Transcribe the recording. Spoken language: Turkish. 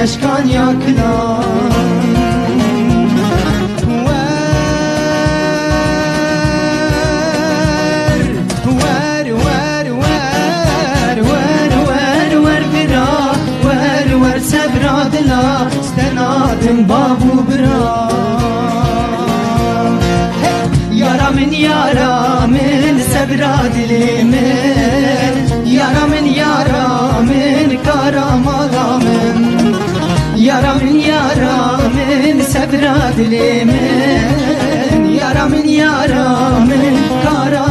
eşkan yaklan. Stenadım babu bra. Yaramın yaramın sebra dilimin, yaramın yaramın karamalamın, yaramın yaramın sebra dilimin, yaramın yaramın kara